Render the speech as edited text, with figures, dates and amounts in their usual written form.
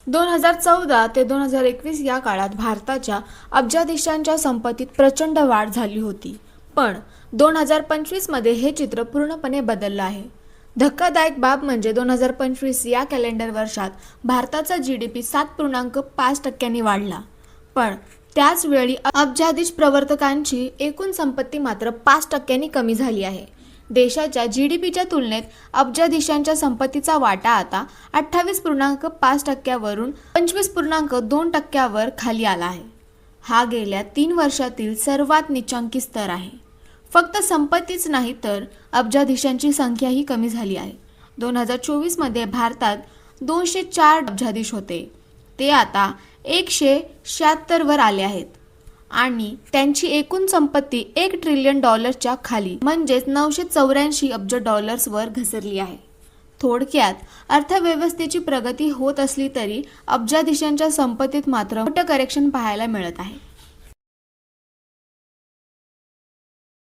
2014 ते 2021 या काळात भारताच्या अब्जाधीशांच्या संपत्तीत प्रचंड वाढ झाली होती. पण 2025 मध्ये हे चित्र पूर्णपणे बदललं आहे. धक्कादायक बाब म्हणजे 2025 या कॅलेंडर वर्षात भारताचा GDP 7.5% वाढला. पण त्याच वेळी अब्जाधीश प्रवर्तकांची एकूण संपत्ती मात्र 5% कमी झाली आहे. देशाच्या GDPच्या तुलनेत अब्जाधीशांच्या संपत्तीचा वाटा आता 28.5% वरून 25.2% वर खाली आला आहे. हा गेल्या 3 वर्षातील सर्वात नीचांकी स्तर आहे. फक्त संपत्तीच नाही तर अब्जाधीशांची संख्याही कमी झाली आहे. 2024 मध्ये भारतात 204 अब्जाधीश होते. ते आता 176 वर आले आहेत आणि त्यांची एकूण संपत्ती $1 ट्रिलियन खाली म्हणजेच $984 अब्ज वर घसरली आहे. थोडक्यात अर्थव्यवस्थेची प्रगती होत असली तरी अब्जाधीशांच्या संपत्तीत मात्र मोठं करेक्शन पाहायला मिळत आहे.